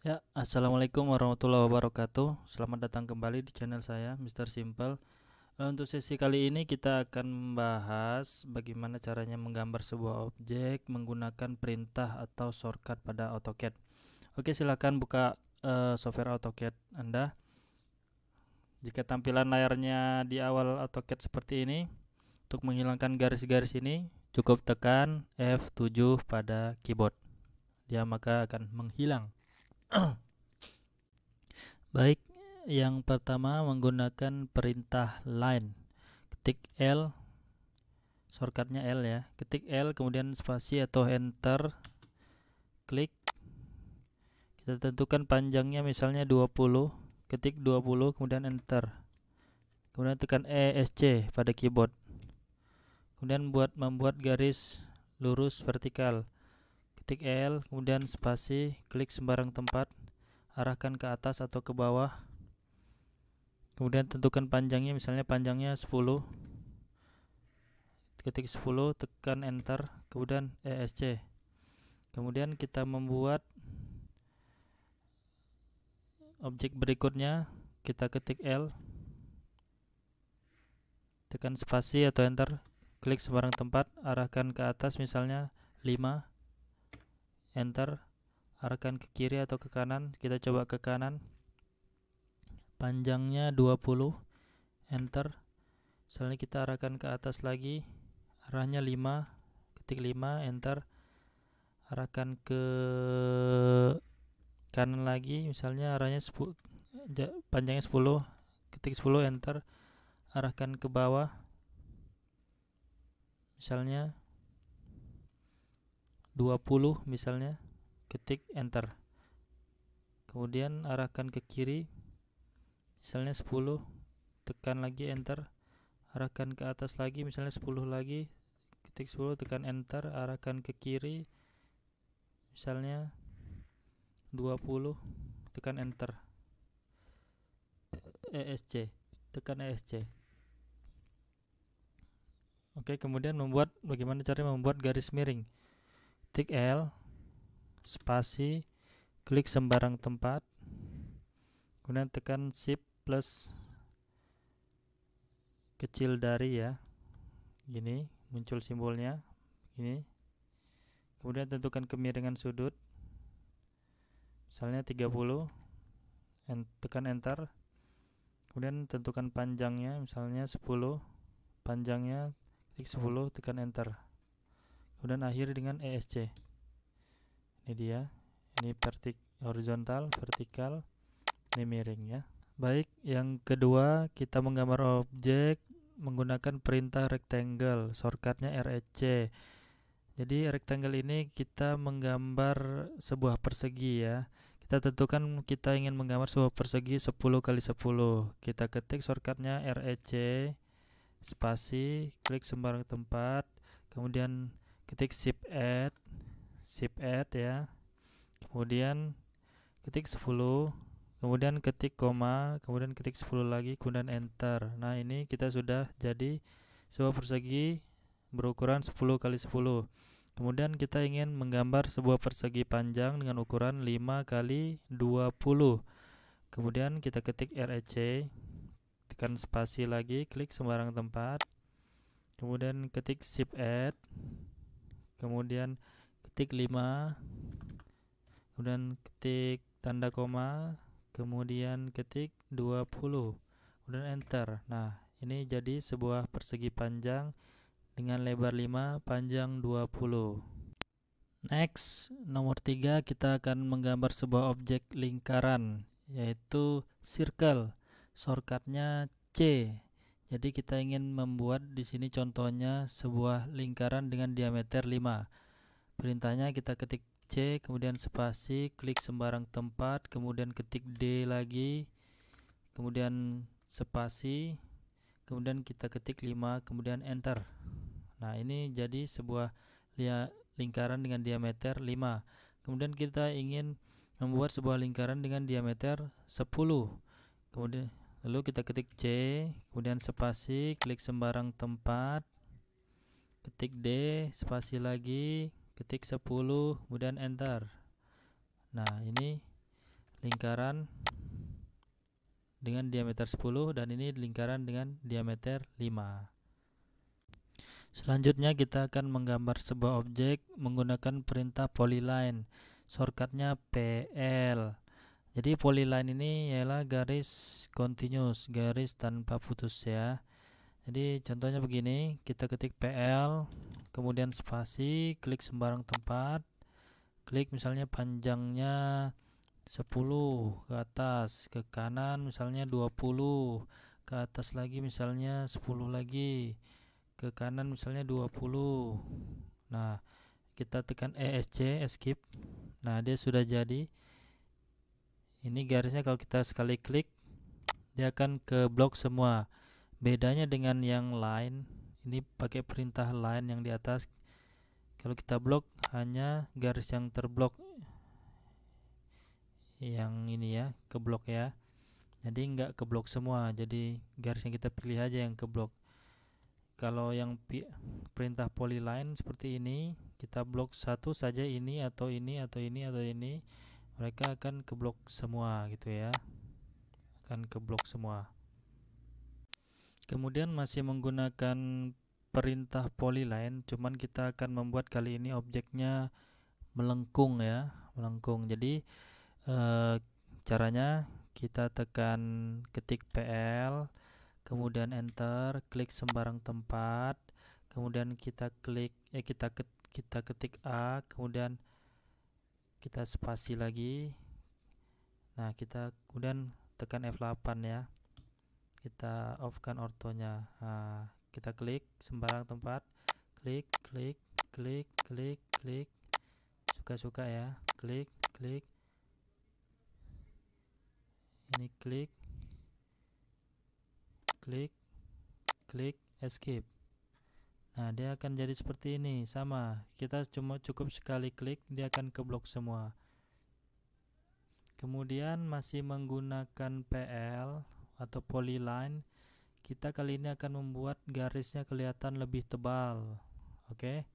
Ya, assalamualaikum warahmatullahi wabarakatuh. Selamat datang kembali di channel saya, Mr. Simple. Untuk sesi kali ini kita akan membahas bagaimana caranya menggambar sebuah objek menggunakan perintah atau shortcut pada AutoCAD. Oke, silakan buka software AutoCAD Anda. Jika tampilan layarnya di awal AutoCAD seperti ini, untuk menghilangkan garis-garis ini, cukup tekan F7 pada keyboard. Dia maka akan menghilang. Baik, yang pertama menggunakan perintah line. Ketik L, shortcutnya L ya. Ketik L, kemudian spasi atau enter, klik. Kita tentukan panjangnya misalnya 20, ketik 20, kemudian enter. Kemudian tekan ESC pada keyboard. Kemudian membuat garis lurus vertikal. Ketik L, kemudian spasi, klik sembarang tempat, arahkan ke atas atau ke bawah. Kemudian tentukan panjangnya, misalnya panjangnya 10. Ketik 10, tekan enter, kemudian ESC. Kemudian kita membuat objek berikutnya, kita ketik L, tekan spasi atau enter, klik sembarang tempat, arahkan ke atas misalnya 5, enter, arahkan ke kiri atau ke kanan, kita coba ke kanan, panjangnya 20, enter, misalnya kita arahkan ke atas lagi, arahnya 5, ketik 5, enter, arahkan ke kanan lagi, misalnya arahnya 10, panjangnya 10, ketik 10, enter, arahkan ke bawah, misalnya 20, misalnya ketik enter, kemudian arahkan ke kiri, misalnya 10, tekan lagi enter, arahkan ke atas lagi, misalnya 10 lagi, ketik 10, tekan enter, arahkan ke kiri, misalnya 20, tekan enter, ESC, tekan ESC. Oke, kemudian bagaimana caranya membuat garis miring. Ketik L, spasi, klik sembarang tempat, kemudian tekan shift plus kecil dari ya, gini muncul simbolnya ini. Kemudian tentukan kemiringan sudut, misalnya 30, tekan enter. Kemudian tentukan panjangnya, misalnya 10, panjangnya, klik 10, tekan enter. Kemudian akhiri dengan ESC. Ini dia, ini horizontal, vertikal, ini miring ya. Baik, yang kedua kita menggambar objek menggunakan perintah rectangle, shortcutnya REC. Jadi rectangle ini kita menggambar sebuah persegi ya. Kita tentukan kita ingin menggambar sebuah persegi 10 kali 10. Kita ketik shortcutnya REC, spasi, klik sembarang tempat, kemudian ketik shift add ya. Kemudian ketik 10, kemudian ketik koma, kemudian ketik 10 lagi, kemudian enter. Nah, ini kita sudah jadi sebuah persegi berukuran 10 kali 10. Kemudian kita ingin menggambar sebuah persegi panjang dengan ukuran 5 kali 20. Kemudian kita ketik REC, tekan spasi lagi, klik sembarang tempat, kemudian ketik shift add, kemudian ketik 5, kemudian ketik tanda koma, kemudian ketik 20, kemudian enter. Nah, ini jadi sebuah persegi panjang dengan lebar 5, panjang 20. Next, nomor 3 kita akan menggambar sebuah objek lingkaran, yaitu circle. Shortcutnya C. Jadi kita ingin membuat di sini contohnya sebuah lingkaran dengan diameter 5. Perintahnya kita ketik C, kemudian spasi, klik sembarang tempat, kemudian ketik D lagi, kemudian spasi, kemudian kita ketik 5, kemudian enter. Nah, ini jadi sebuah lingkaran dengan diameter 5. Kemudian kita ingin membuat sebuah lingkaran dengan diameter 10. Kemudian lalu kita ketik C, kemudian spasi, klik sembarang tempat, ketik D, spasi lagi, ketik 10, kemudian enter. Nah, ini lingkaran dengan diameter 10 dan ini lingkaran dengan diameter 5. Selanjutnya kita akan menggambar sebuah objek menggunakan perintah polyline. Shortcutnya PL. Jadi polyline ini ialah garis continuous, garis tanpa putus ya. Jadi contohnya begini, kita ketik PL, kemudian spasi, klik sembarang tempat, klik misalnya panjangnya 10 ke atas, ke kanan misalnya 20, ke atas lagi misalnya 10 lagi, ke kanan misalnya 20. Nah, kita tekan ESC, escape. Nah, dia sudah jadi. Ini garisnya kalau kita sekali klik, dia akan ke blok semua. Bedanya dengan yang line, ini pakai perintah line yang di atas. Kalau kita blok, hanya garis yang terblok yang ini ya, ke blok ya. Jadi enggak ke blok semua, jadi garis yang kita pilih aja yang ke blok. Kalau yang perintah polyline seperti ini, kita blok satu saja, ini atau ini atau ini atau ini, mereka akan ke blok semua gitu ya, akan ke blok semua. Kemudian masih menggunakan perintah polyline, cuman kita akan membuat kali ini objeknya melengkung ya, melengkung. Jadi caranya kita tekan ketik PL, kemudian enter, klik sembarang tempat, kemudian kita klik kita ketik A, kemudian kita spasi lagi. Nah, kita kemudian tekan F8 ya. Kita off-kan ortonya. Nah, kita klik sembarang tempat, klik, klik, klik, klik, klik, suka-suka ya, klik, klik. Ini klik, klik, klik, escape. Nah, dia akan jadi seperti ini, sama. Kita cuma cukup sekali klik, dia akan ke blok semua. Kemudian masih menggunakan PL atau polyline, kita kali ini akan membuat garisnya kelihatan lebih tebal. Oke.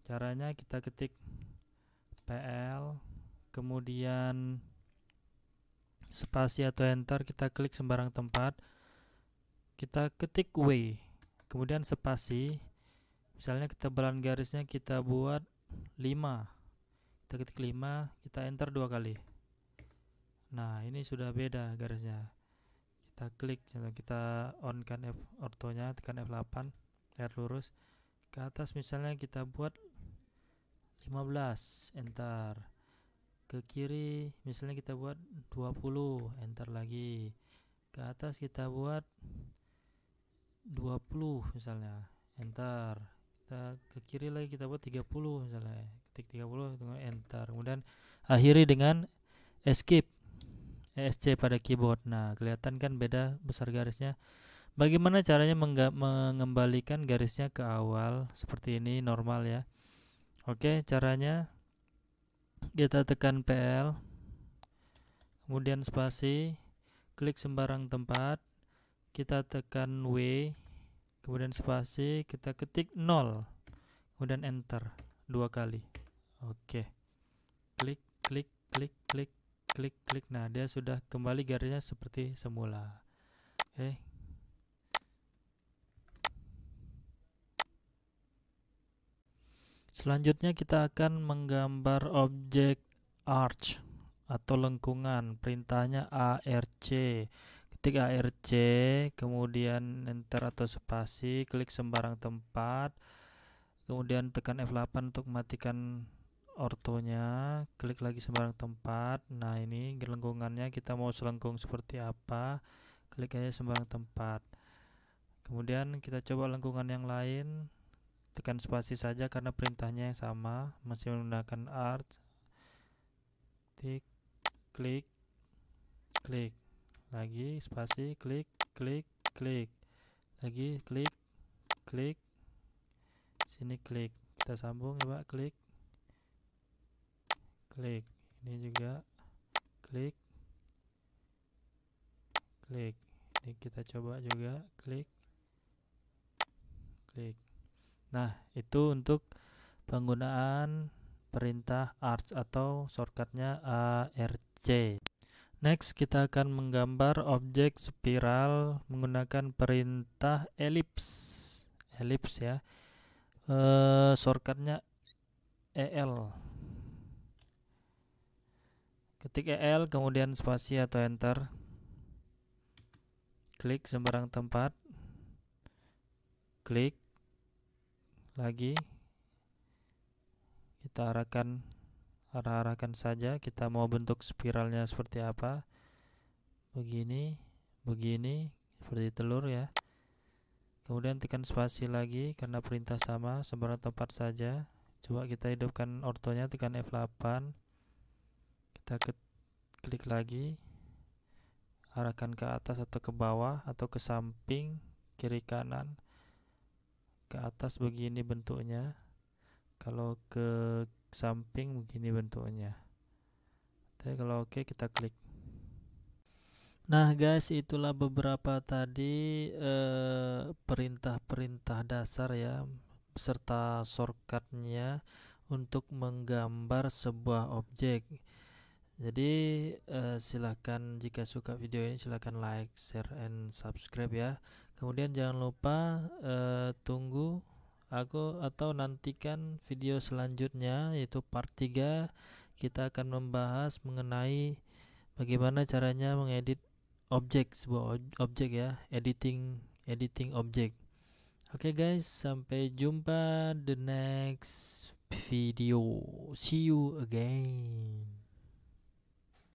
Caranya kita ketik PL, kemudian spasi atau enter, kita klik sembarang tempat, kita ketik W, kemudian spasi. Misalnya ketebalan garisnya kita buat 5, kita ketik 5, kita enter 2 kali. Nah, ini sudah beda garisnya. Kita klik, kita on kan ortonya, tekan F8, layar lurus ke atas, misalnya kita buat 15, enter. Ke kiri misalnya kita buat 20, enter lagi. Ke atas kita buat 20 misalnya, enter. Kita ke kiri lagi kita buat 30 misalnya, ketik 30, enter. Kemudian akhiri dengan escape, ESC pada keyboard. Nah, kelihatan kan beda besar garisnya. Bagaimana caranya mengembalikan garisnya ke awal seperti ini, normal ya. Oke, caranya kita tekan PL, kemudian spasi, klik sembarang tempat, kita tekan W, kemudian spasi, kita ketik 0, kemudian enter 2 kali. Oke, klik, klik, klik, klik, klik, klik. Nah, dia sudah kembali garisnya seperti semula. Oke. Selanjutnya kita akan menggambar objek arch atau lengkungan. Perintahnya ARC. Ketik ARC, kemudian enter atau spasi, klik sembarang tempat, kemudian tekan F8 untuk matikan ortonya, klik lagi sembarang tempat. Nah, ini lengkungannya kita mau selengkung seperti apa, klik aja sembarang tempat. Kemudian kita coba lengkungan yang lain, tekan spasi saja karena perintahnya yang sama, masih menggunakan arch. Klik, klik, klik, lagi spasi, klik, klik, klik, lagi klik, klik, sini klik, kita sambung coba, klik, klik, ini juga klik, klik, ini kita coba juga, klik, klik. Nah, itu untuk penggunaan perintah arch atau shortcutnya ARC. Next, kita akan menggambar objek spiral menggunakan perintah ellipse. Ellipse ya. Shortcutnya EL. Ketik EL, kemudian spasi atau enter. Klik sembarang tempat. Klik lagi. Kita arahkan saja. Kita mau bentuk spiralnya seperti apa. Begini, seperti telur ya. Kemudian tekan spasi lagi karena perintah sama, sembarang tempat saja. Coba kita hidupkan ortonya, tekan F8. Kita klik lagi, arahkan ke atas atau ke bawah atau ke samping, kiri kanan, ke atas begini bentuknya. Kalau ke samping begini bentuknya. Oke, kalau oke kita klik. Nah guys, itulah beberapa tadi perintah-perintah dasar ya, beserta shortcutnya untuk menggambar sebuah objek. Jadi silahkan jika suka video ini silahkan like, share, and subscribe ya. Kemudian jangan lupa tunggu aku atau nantikan video selanjutnya, yaitu part 3. Kita akan membahas mengenai bagaimana caranya mengedit objek, sebuah objek ya, editing objek. Oke guys, sampai jumpa the next video. See you again.